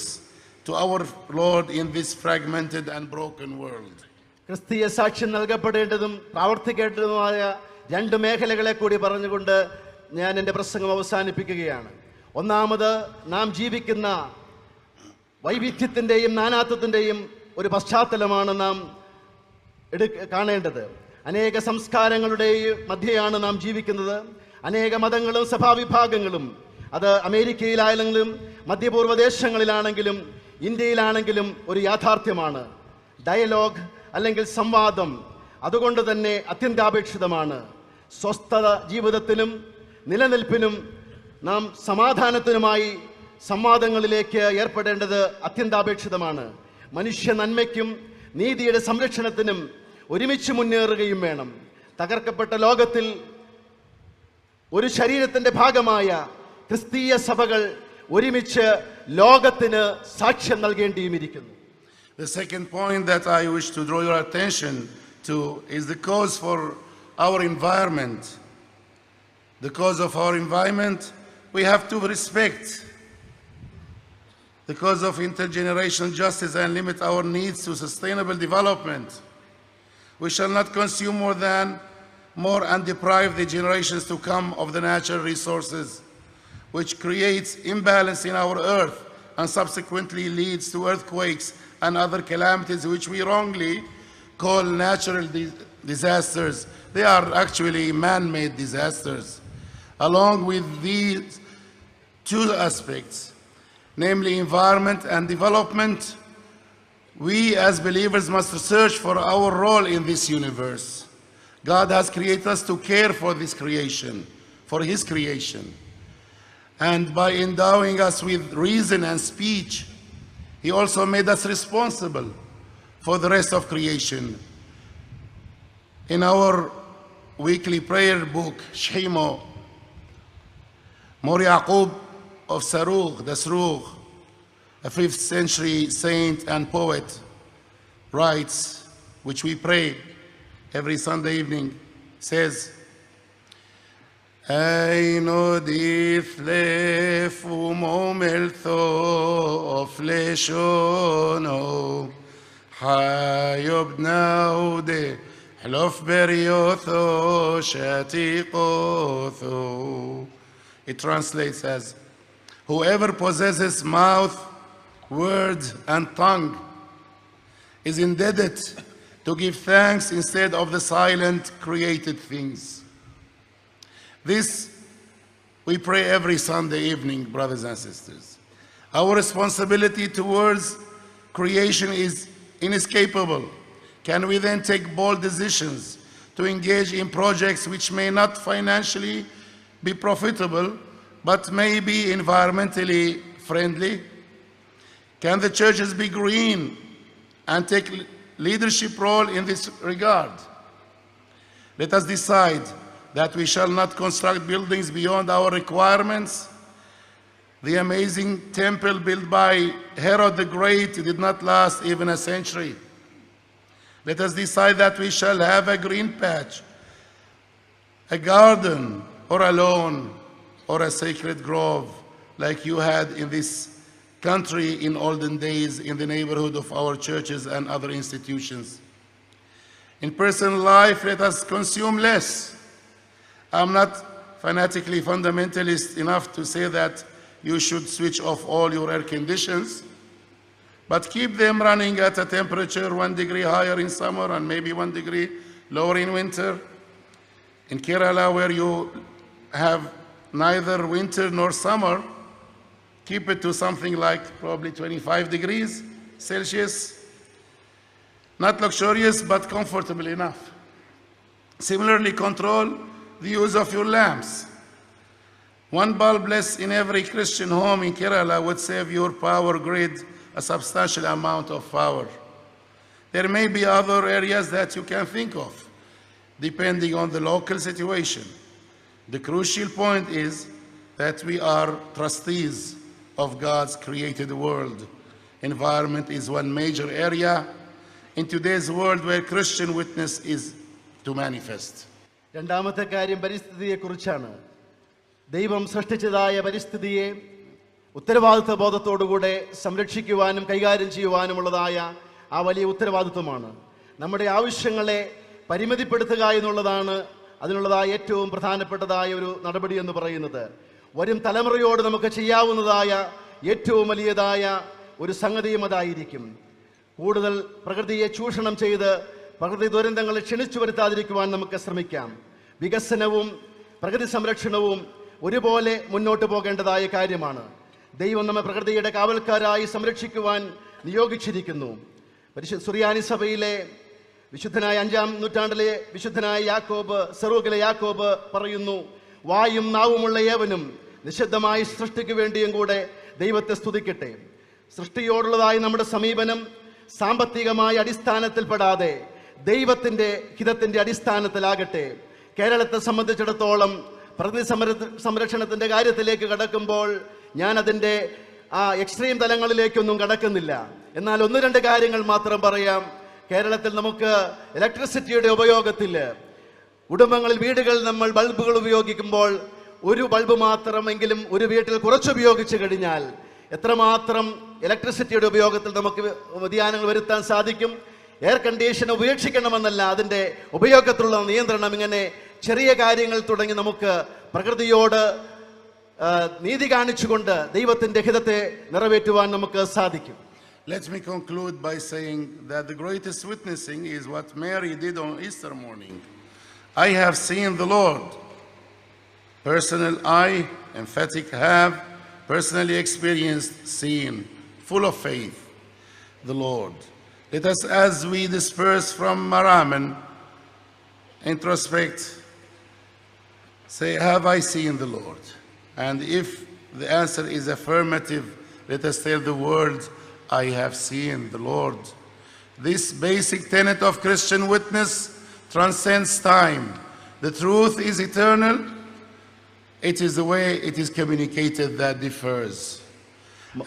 to our Lord in this fragmented and broken world. ക്രിസ്തീയ സാക്ഷ്യം നൽകപ്പെടേണ്ടതും പ്രാവർത്തിക്കേണ്ടതുമായ രണ്ട് മേഖലകളെ കൂടി പറഞ്ഞുകൊണ്ട് ഞാൻ എൻ്റെ പ്രസംഗം അവസാനിപ്പിക്കുകയാണ്. ഒന്നാമത്, നാം ജീവിക്കുന്ന വൈവിധ്യത്തിൻ്റെയും നാനാത്വത്തിൻ്റെയും ഒരു പശ്ചാത്തലമാണ് നാം കാണേണ്ടത്. അനേക സംസ്കാരങ്ങളുടെയും മധ്യയാണ് നാം ജീവിക്കുന്നത്. അനേക മതങ്ങളും സഭാവിഭാഗങ്ങളും, അത് അമേരിക്കയിലാണെങ്കിലും മധ്യപൂർവ്വ ദേശങ്ങളിലാണെങ്കിലും ഇന്ത്യയിലാണെങ്കിലും ഒരു യാഥാർത്ഥ്യമാണ്. ഡയലോഗ് അല്ലെങ്കിൽ സംവാദം അതുകൊണ്ട് തന്നെ അത്യന്താപേക്ഷിതമാണ്. സ്വസ്ഥത ജീവിതത്തിനും നിലനിൽപ്പിനും നാം സമാധാനത്തിനുമായി സംവാദങ്ങളിലേക്ക് ഏർപ്പെടേണ്ടത് അത്യന്താപേക്ഷിതമാണ്. മനുഷ്യ നന്മയ്ക്കും നീതിയുടെ സംരക്ഷണത്തിനും ഒരുമിച്ച് മുന്നേറുകയും വേണം. തകർക്കപ്പെട്ട ലോകത്തിൽ ഒരു ശരീരത്തിൻ്റെ ഭാഗമായ ക്രിസ്തീയ സഭകൾ ഒരുമിച്ച് ലോകത്തിന് സാക്ഷ്യം നൽകേണ്ടിയുമിരിക്കുന്നു. The second point that I wish to draw your attention to is the cause for our environment. The cause of our environment we have to respect. The cause of intergenerational justice and limit our needs to sustainable development. We shall not consume more and deprive the generations to come of the natural resources, which creates imbalance in our earth and subsequently leads to earthquakes and other calamities which we wrongly call natural disasters. They are actually man-made disasters. Along with these two aspects, namely environment and development, we as believers must search for our role in this universe. God has created us to care for this creation, for His creation. And by endowing us with reason and speech, He also made us responsible for the rest of creation. In our weekly prayer book, Shemo, Mor Yaqub of Sarugh, the Sarugh, a 5th century saint and poet, writes, which we pray every Sunday evening, says, Eino diflef umomeltho of leshono, hayob naude, hlof beriotho, shatiqotho. It translates as, whoever possesses mouth, word, and tongue is indebted to give thanks instead of the silent created things. This we pray every Sunday evening, brothers and sisters. Our responsibility towards creation is inescapable. Can we then take bold decisions to engage in projects which may not financially be profitable, but may be environmentally friendly? Can the churches be green and take leadership role in this regard? Let us decide that we shall not construct buildings beyond our requirements. The amazing temple built by Herod the Great did not last even a century. Let us decide that we shall have a green patch, a garden, or a lawn, or a sacred grove, like you had in this country in olden days in the neighborhood of our churches and other institutions. In personal life, let us consume less. I'm not fanatically fundamentalist enough to say that you should switch off all your air conditions, but keep them running at a temperature 1 degree higher in summer and maybe 1 degree lower in winter. In Kerala, where you have neither winter nor summer, keep it to something like probably 25 degrees Celsius. Not luxurious, but comfortable enough. Similarly, control the use of your lamps. 1 bulb less in every Christian home in Kerala would save your power grid a substantial amount of power. There may be other areas that you can think of, depending on the local situation. The crucial point is that we are trustees of God's created world. Environment is one major area in today's world where Christian witness is to manifest. രണ്ടാമത്തെ കാര്യം പരിസ്ഥിതിയെക്കുറിച്ചാണ്. ദൈവം സൃഷ്ടിച്ചതായ പരിസ്ഥിതിയെ ഉത്തരവാദിത്വ ബോധത്തോടുകൂടെ സംരക്ഷിക്കുവാനും കൈകാര്യം ചെയ്യുവാനുമുള്ളതായ ആ വലിയ ഉത്തരവാദിത്വമാണ്. നമ്മുടെ ആവശ്യങ്ങളെ പരിമിതിപ്പെടുത്തുക എന്നുള്ളതാണ് അതിനുള്ളതായ ഏറ്റവും പ്രധാനപ്പെട്ടതായ ഒരു നടപടി എന്ന് പറയുന്നത്. വരും തലമുറയോട് നമുക്ക് ചെയ്യാവുന്നതായ ഏറ്റവും വലിയതായ ഒരു സംഗതിയും അതായിരിക്കും. കൂടുതൽ പ്രകൃതിയെ ചൂഷണം ചെയ്ത് പ്രകൃതി ദുരന്തങ്ങളെ ക്ഷണിച്ചു വരുത്താതിരിക്കുവാൻ നമുക്ക് ശ്രമിക്കാം. വികസനവും പ്രകൃതി സംരക്ഷണവും ഒരുപോലെ മുന്നോട്ട് പോകേണ്ടതായ കാര്യമാണ്. ദൈവം നമ്മെ പ്രകൃതിയുടെ കാവൽക്കാരായി സംരക്ഷിക്കുവാൻ നിയോഗിച്ചിരിക്കുന്നു. സുറിയാനി സഭയിലെ വിശുദ്ധനായ 5-ാം നൂറ്റാണ്ടിലെ വിശുദ്ധനായ യാക്കോബ്, സെറൂഗിലെ യാക്കോബ് പറയുന്നു, വായും നാവുമുള്ള ഏവനും നിശബ്ദമായി സൃഷ്ടിക്ക് വേണ്ടിയും കൂടെ ദൈവത്തെ സ്തുതിക്കട്ടെ. സൃഷ്ടിയോടുള്ളതായി നമ്മുടെ സമീപനം സാമ്പത്തികമായ അടിസ്ഥാനത്തിൽപ്പെടാതെ ദൈവത്തിൻ്റെ ഹിതത്തിൻ്റെ അടിസ്ഥാനത്തിലാകട്ടെ. കേരളത്തെ സംബന്ധിച്ചിടത്തോളം പ്രകൃതി സംരക്ഷണത്തിൻ്റെ കാര്യത്തിലേക്ക് കടക്കുമ്പോൾ ഞാൻ അതിൻ്റെ എക്സ്ട്രീം തലങ്ങളിലേക്കൊന്നും കടക്കുന്നില്ല. എന്നാൽ 1-2 കാര്യങ്ങൾ മാത്രം പറയാം. കേരളത്തിൽ നമുക്ക് ഇലക്ട്രിസിറ്റിയുടെ ഉപയോഗത്തിൽ കുടുംബങ്ങളിൽ വീടുകൾ നമ്മൾ ബൾബുകൾ ഉപയോഗിക്കുമ്പോൾ ഒരു ബൾബ് മാത്രമെങ്കിലും ഒരു വീട്ടിൽ കുറച്ചുപയോഗിച്ചു കഴിഞ്ഞാൽ എത്രമാത്രം ഇലക്ട്രിസിറ്റിയുടെ ഉപയോഗത്തിൽ നമുക്ക് വ്യതിയാനങ്ങൾ വരുത്താൻ സാധിക്കും. എയർ കണ്ടീഷൻ ഉപേക്ഷിക്കണമെന്നല്ല, അതിൻ്റെ ഉപയോഗത്തിലുള്ള നിയന്ത്രണം, ഇങ്ങനെ ചെറിയ കാര്യങ്ങൾ തുടങ്ങി നമുക്ക് പ്രകൃതിയോട് നീതി കാണിച്ചുകൊണ്ട് ദൈവത്തിൻ്റെ ഹിതത്തെ നിറവേറ്റുവാൻ നമുക്ക് സാധിക്കും. Let me conclude by saying that the greatest witnessing is what Mary did on Easter morning. I have seen the Lord. Personal I, emphatic have, personally experienced, seen, full of faith, the Lord. Let us, as we disperse from Maraman, introspect, say, have I seen the Lord? And if the answer is affirmative, let us tell the world, I have seen the Lord. This basic tenet of Christian witness transcends time. The truth is eternal. It is the way it is communicated that differs.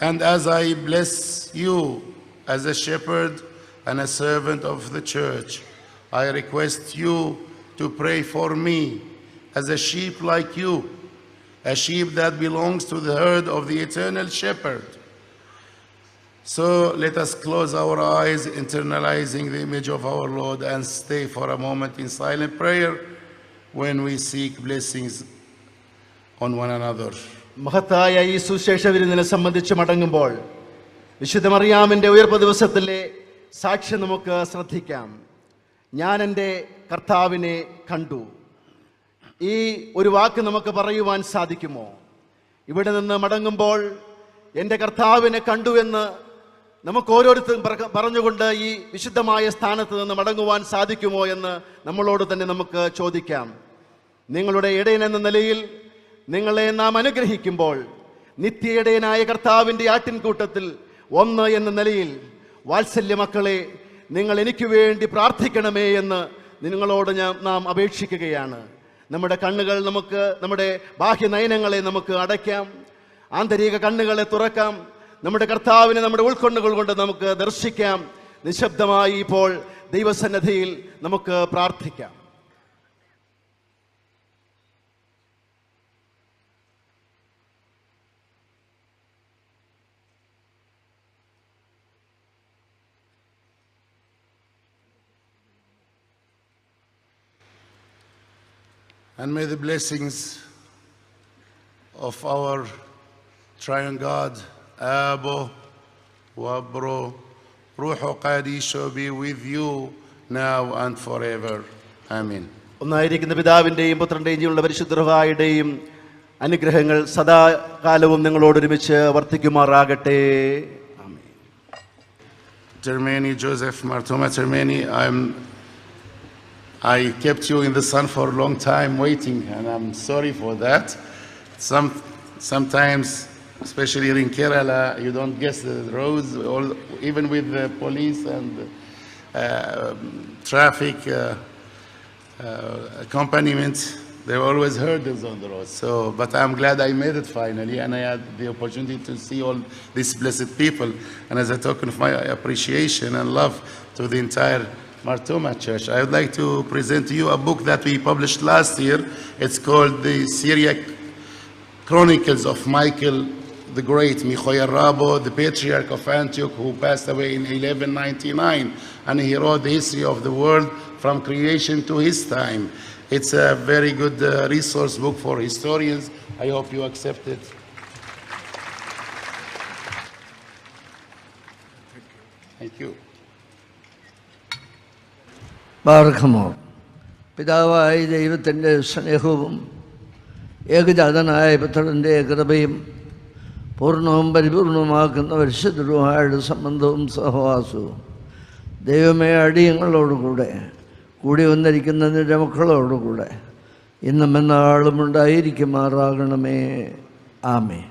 And as I bless you as a shepherd and a servant of the church, I request you to pray for me as a sheep like you, a sheep that belongs to the herd of the eternal shepherd. So let us close our eyes, internalizing the image of our Lord, and stay for a moment in silent prayer when we seek blessings on one another. മഹത്തായ ഈ സുശേഷ വിരുന്നിനെ സംബന്ധിച്ച് മടങ്ങുമ്പോൾ വിശുദ്ധ മറിയാമിൻ്റെ ഉയർപ്പ് ദിവസത്തിലെ സാക്ഷ്യം നമുക്ക് ശ്രദ്ധിക്കാം. ഞാൻ എൻ്റെ കർത്താവിനെ കണ്ടു. ഈ ഒരു വാക്ക് നമുക്ക് പറയുവാൻ സാധിക്കുമോ? ഇവിടെ നിന്ന് മടങ്ങുമ്പോൾ എൻ്റെ കർത്താവിനെ കണ്ടു എന്ന് നമുക്ക് ഓരോരുത്തരും പറഞ്ഞുകൊണ്ട് ഈ വിശുദ്ധമായ സ്ഥാനത്ത് നിന്ന് മടങ്ങുവാൻ സാധിക്കുമോ എന്ന് നമ്മളോട് തന്നെ നമുക്ക് ചോദിക്കാം. നിങ്ങളുടെ ഇടയൻ എന്ന നിലയിൽ നിങ്ങളെ നാം അനുഗ്രഹിക്കുമ്പോൾ നിത്യ ഇടയനായ കർത്താവിൻ്റെ ആട്ടിൻകൂട്ടത്തിൽ ഒന്ന് എന്ന നിലയിൽ വാത്സല്യ മക്കളെ, നിങ്ങൾ എനിക്ക് വേണ്ടി പ്രാർത്ഥിക്കണമേ എന്ന് നിങ്ങളോട് നാം അപേക്ഷിക്കുകയാണ്. നമ്മുടെ കണ്ണുകൾ നമ്മുടെ ബാഹ്യ നയനങ്ങളെ നമുക്ക് അടയ്ക്കാം, ആന്തരിക കണ്ണുകളെ തുറക്കാം. നമ്മുടെ കർത്താവിനെ നമ്മുടെ ഉൾക്കൊണ്ടുകൾ കൊണ്ട് നമുക്ക് ദർശിക്കാം. നിശബ്ദമായി ഇപ്പോൾ ദൈവസന്നിധിയിൽ നമുക്ക് പ്രാർത്ഥിക്കാം. And may the blessings of our triune God, Abo, Wabro, Ruho Qadisho be with you now and forever. Amen. ഒന്നായിരിക്കുന്ന പിതാവിൻ്റെയും പുത്രൻ്റെയും ജീവനുള്ള പരിശുദ്ധ റൂഹായുടെയും അനുഗ്രഹങ്ങൾ സദാകാലവും നിങ്ങളോടൊരുമിച്ച് വർത്തിക്കുമാറാകട്ടെ. Termeni, Joseph Martoma Termeni, I kept you in the sun for a long time waiting, and I'm sorry for that. Sometimes, especially here in Kerala, you don't guess the roads, even with the police and traffic accompaniment. There were always hurdles on the road. But I'm glad I made it finally, and I had the opportunity to see all these blessed people. And as a token of my appreciation and love to the entire Martoma Church, I would like to present to you a book that we published last year. It's called The Syriac Chronicles of Michael the Great, Michoel Rabo, the Patriarch of Antioch, who passed away in 1199. And he wrote the history of the world from creation to his time. It's a very good resource book for historians. I hope you accept it. Thank you. ബാർഖമോ. പിതാവായ ദൈവത്തിൻ്റെ സ്നേഹവും ഏകജാതനായ പുത്രൻ്റെ കൃപയും പൂർണ്ണവും പരിപൂർണവുമാക്കുന്ന പരിശുദ്ധ റൂഹായുടെ സംബന്ധവും സഹവാസവും ദൈവമേ അടിയങ്ങളോടുകൂടെ കൂടി വന്നിരിക്കുന്ന നിന്റെ മക്കളോടുകൂടെ ഇന്നും എന്നാളും ഉണ്ടായിരിക്കുമാറാകണമേ. ആമേൻ.